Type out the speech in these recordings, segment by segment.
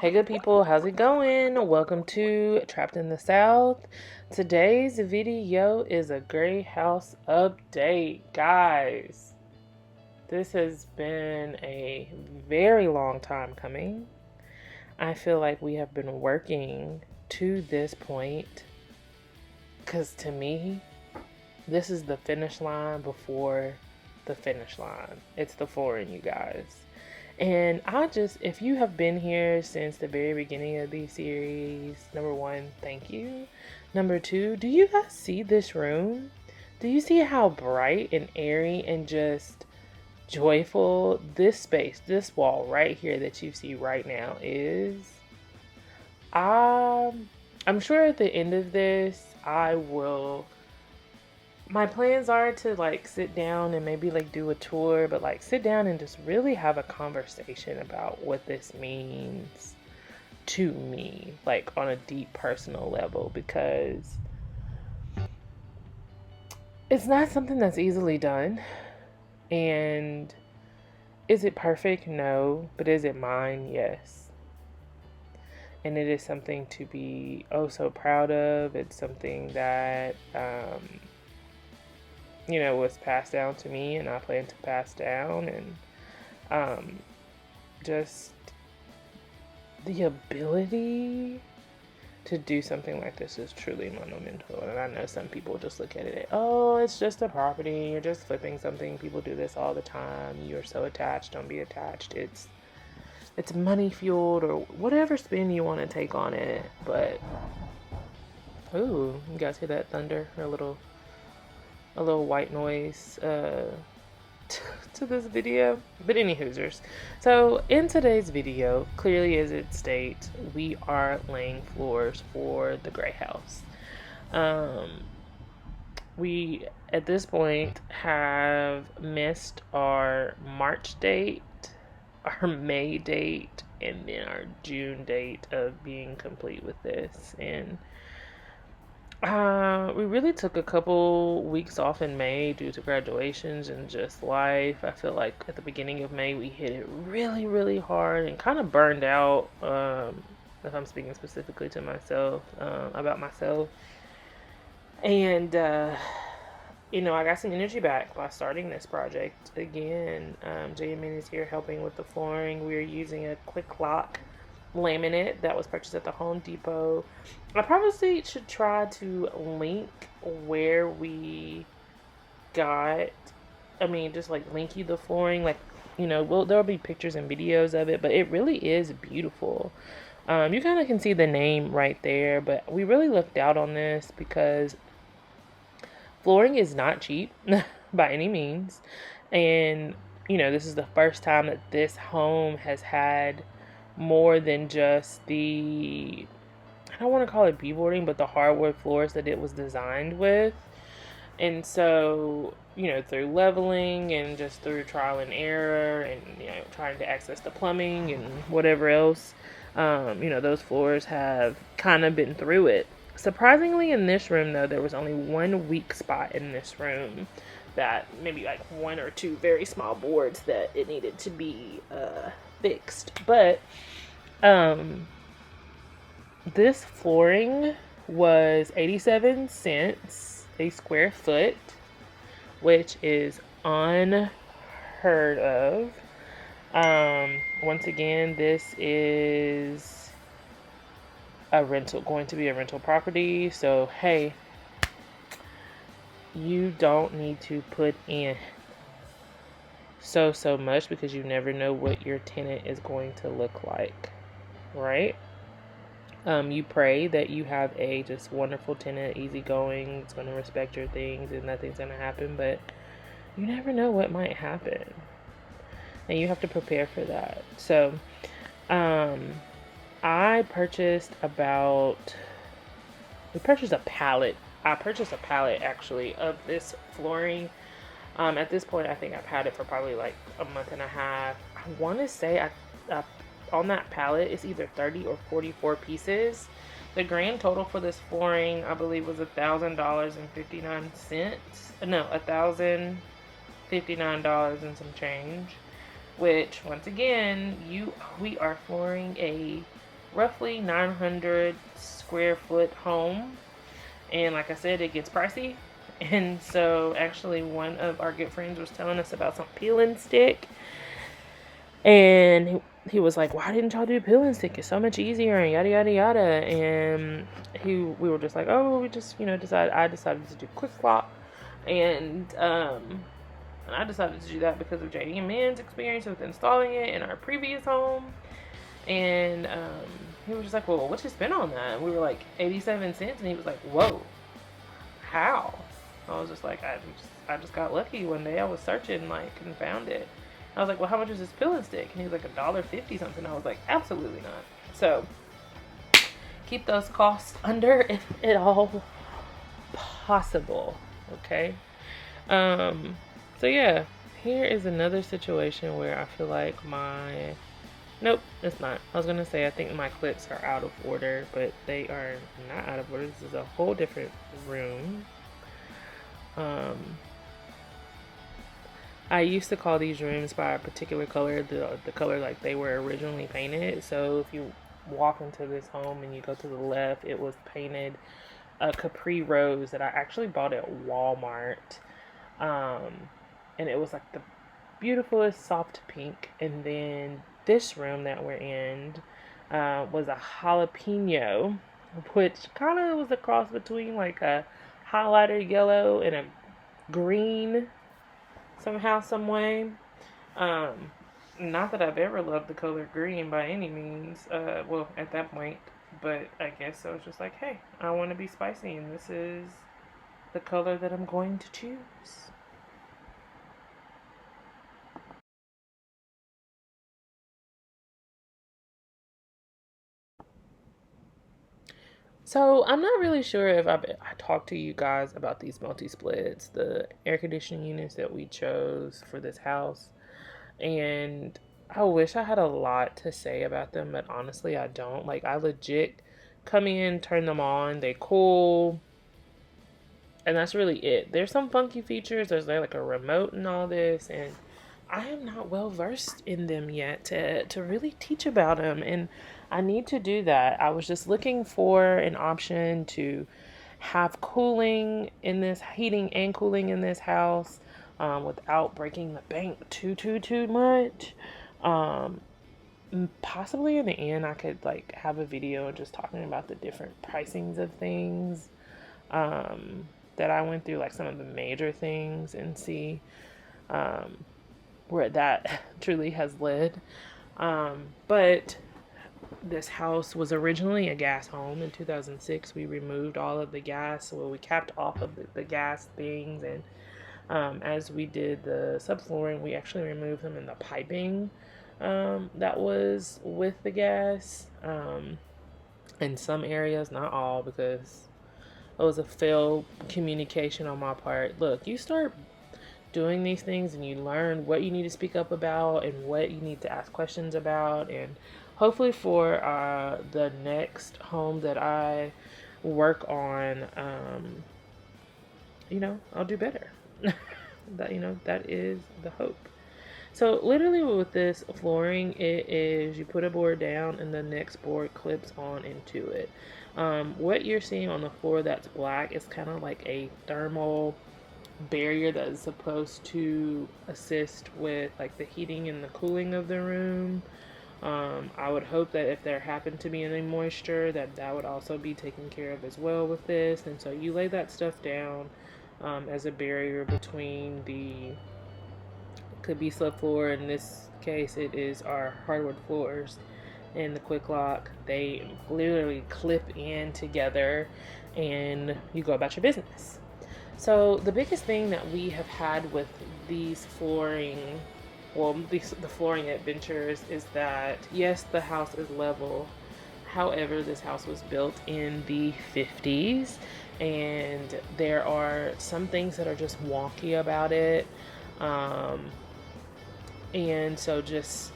Hey good people, how's it going? Welcome to Trapped in the South. Today's video is a gray house update. Guys, this has been a very long time coming. I feel like we have been working to this point because to me, this is the finish line before the finish line. It's the flooring, you guys. And if you have been here since the very beginning of these series, number one, thank you. Number two, do you guys see this room? Do you see how bright and airy and just joyful this space, this wall right here that you see right now is? I'm sure at the end of this, my plans are to like sit down and maybe like do a tour, but like sit down and just really have a conversation about what this means to me, like on a deep personal level, because it's not something that's easily done. And is it perfect? No. But is it mine? Yes. And it is something to be oh so proud of. It's something that was passed down to me and I plan to pass down. And just the ability to do something like this is truly monumental. And I know some people just look at it, oh, it's just a property, you're just flipping something. People do this all the time. You're so attached, don't be attached. It's money fueled or whatever spin you want to take on it. But ooh, you guys hear that thunder? Or a little white noise to this video. But any hoosers. So in today's video, clearly as it states, we are laying floors for the gray house. We at this point have missed our March date, our May date, and then our June date of being complete with this. And we really took a couple weeks off in May due to graduations and just life. I feel like at the beginning of May we hit it really, really hard and kind of burned out. If I'm speaking specifically to myself, about myself. And, I got some energy back by starting this project again. JMN is here helping with the flooring. We're using a quick lock laminate that was purchased at the Home Depot. I probably should try to link where we got, just like link you the flooring. Like, there'll be pictures and videos of it, but it really is beautiful. You kind of can see the name right there, but we really looked out on this because flooring is not cheap by any means. And, this is the first time that this home has had more than just I don't want to call it beadboarding, but the hardwood floors that it was designed with. And so, through leveling and just through trial and error and, trying to access the plumbing and whatever else, those floors have kind of been through it. Surprisingly, in this room, though, there was only one weak spot in this room that maybe like one or two very small boards that it needed to be fixed. But this flooring was 87 cents a square foot, which is unheard of. Once again, this is going to be a rental property. So, hey, you don't need to put in so much because you never know what your tenant is going to look like, right? You pray that you have a just wonderful tenant, easygoing, it's going to respect your things and nothing's going to happen, but you never know what might happen. And you have to prepare for that. So, I purchased a pallet. I purchased a pallet actually of this flooring. At this point, I think I've had it for probably like a month and a half. I want to say on that pallet it's either 30 or 44 pieces. The grand total for this flooring, I believe, was $1,000.59. No, $1,059 and some change. Which, once again, we are flooring a roughly 900 square foot home. And like I said, it gets pricey. And so actually one of our good friends was telling us about some peel and stick. And he was like, why didn't y'all do peel and stick? It's so much easier and yada yada yada. And we were just like, oh, we just, I decided to do quick swap. And I decided to do that because of JD and Man's experience with installing it in our previous home. And he was just like, well, what you spent on that? And we were like, 87 cents. And he was like, whoa, how? I was just like, I just got lucky one day. I was searching and found it. I was like, well, how much is this peel and stick? And he was like, $1.50 something. I was like, absolutely not. So keep those costs under if at all possible. Okay. So yeah, here is another situation where I feel like nope, it's not. I was gonna say I think my clips are out of order, but they are not out of order. This is a whole different room. I used to call these rooms by a particular color, the color like they were originally painted. So if you walk into this home and you go to the left, it was painted a Capri Rose that I actually bought at Walmart. And it was like the beautifulest soft pink. And then this room that we're in was a jalapeno, which kind of was a cross between like a highlighter yellow and a green somehow, some way. Not that I've ever loved the color green by any means. Well, at that point, but I guess I was just like, hey, I want to be spicy, and this is the color that I'm going to choose. So I'm not really sure if I talked to you guys about these multi-splits, the air conditioning units that we chose for this house. And I wish I had a lot to say about them, but honestly, I don't. Like, I legit come in, turn them on, they cool, and that's really it. There's some funky features. There's like a remote and all this, and I am not well versed in them yet to really teach about them, and I need to do that. I was just looking for an option to have cooling in this, heating and cooling in this house, without breaking the bank too much. Um, Possibly in the end, I could like have a video just talking about the different pricings of things that I went through, like some of the major things, and see um, where that truly has led. But this house was originally a gas home. In 2006, we removed all of the gas. Well, we capped off of the gas things, and as we did the subflooring, we actually removed them in the piping that was with the gas. In some areas, not all, because it was a failed communication on my part. Look, you start doing these things and you learn what you need to speak up about and what you need to ask questions about, and hopefully for the next home that I work on, I'll do better. That is the hope. So literally with this flooring, it is you put a board down and the next board clips on into it. What you're seeing on the floor that's black is kind of like a thermal barrier that is supposed to assist with like the heating and the cooling of the room. I would hope that if there happened to be any moisture, that would also be taken care of as well with this. And so you lay that stuff down as a barrier between could be subfloor. In this case, it is our hardwood floors and the quick lock. They literally clip in together and you go about your business. So the biggest thing that we have had with these the flooring adventures is that yes, the house is level. However, this house was built in the 50s and there are some things that are just wonky about it. And so just,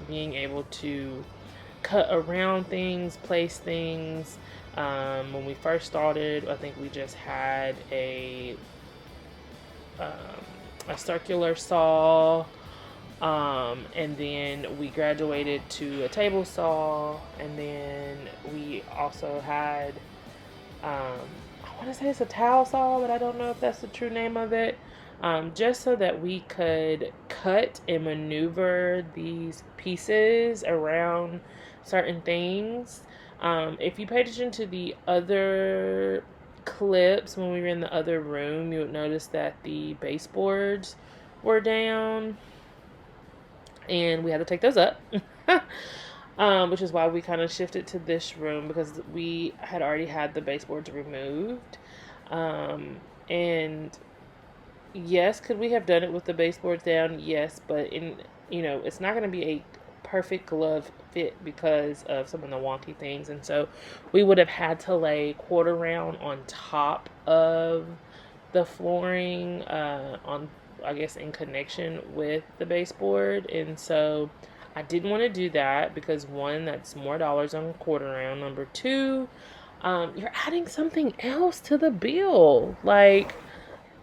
being able to cut around things, place things. When we first started, I think we just had a circular saw And then we graduated to a table saw, and then we also had, I want to say it's a towel saw, but I don't know if that's the true name of it. Just so that we could cut and maneuver these pieces around certain things. If you paid attention to the other clips when we were in the other room, you would notice that the baseboards were down and we had to take those up. Which is why we kind of shifted to this room, because we had already had the baseboards removed. And yes, could we have done it with the baseboards down? Yes, but it's not going to be a perfect glove fit because of some of the wonky things, and so we would have had to lay quarter round on top of the flooring, on, I guess, in connection with the baseboard. And so I didn't want to do that because, one, that's more dollars on quarter round. Number two, you're adding something else to the bill. Like,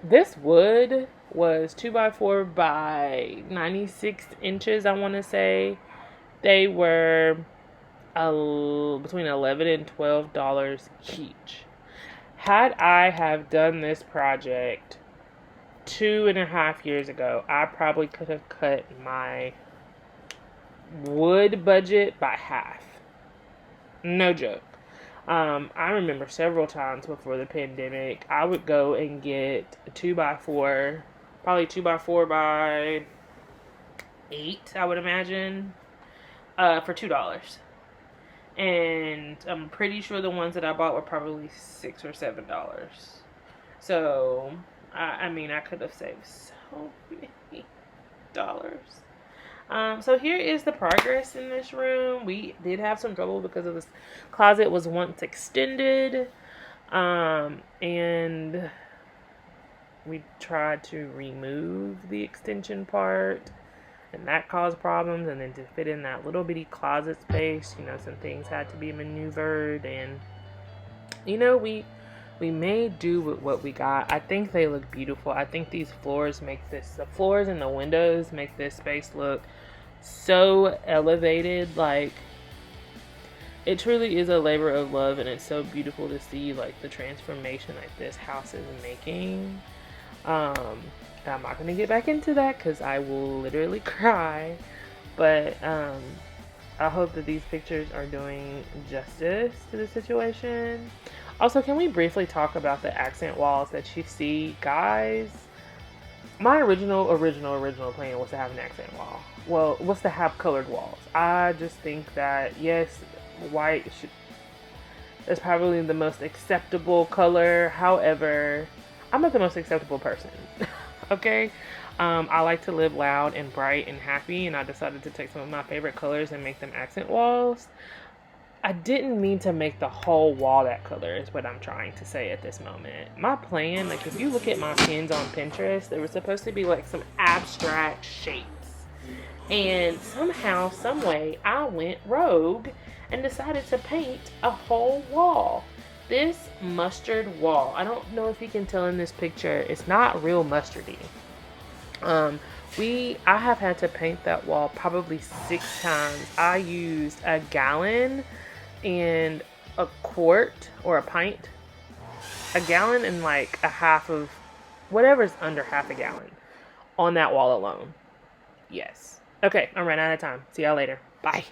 this wood was 2x4 by 96 inches, I want to say. They were between $11 and $12 each. Had I have done this project 2.5 years ago, I probably could have cut my wood budget by half. No joke. I remember several times before the pandemic, I would go and get a 2x4, probably 2x4 by 8, I would imagine, for $2. And I'm pretty sure the ones that I bought were probably $6 or $7. So, I mean, I could have saved so many dollars. So here is the progress in this room. We did have some trouble because of this closet was once extended. And we tried to remove the extension part, and that caused problems. And then to fit in that little bitty closet space, some things had to be maneuvered. And, we made do with what we got. I think they look beautiful. I think these floors the floors and the windows make this space look so elevated. Like, it truly is a labor of love, and it's so beautiful to see, like, the transformation like this house is making. I'm not going to get back into that because I will literally cry. But I hope that these pictures are doing justice to the situation. Also, can we briefly talk about the accent walls that you see? Guys, my original plan was to have an accent wall. Well, was to have colored walls. I just think that, yes, white is probably the most acceptable color. However, I'm not the most acceptable person. Okay? I like to live loud and bright and happy, and I decided to take some of my favorite colors and make them accent walls. I didn't mean to make the whole wall that color, is what I'm trying to say at this moment. My plan, like, if you look at my pins on Pinterest, they were supposed to be like some abstract shapes. And somehow, some way, I went rogue and decided to paint a whole wall. This mustard wall, I don't know if you can tell in this picture, it's not real mustardy. I have had to paint that wall probably 6 times. I used a gallon and a quart or a pint. A gallon and like a half of whatever's under half a gallon on that wall alone. Yes. Okay, I'm running out of time. See y'all later. Bye.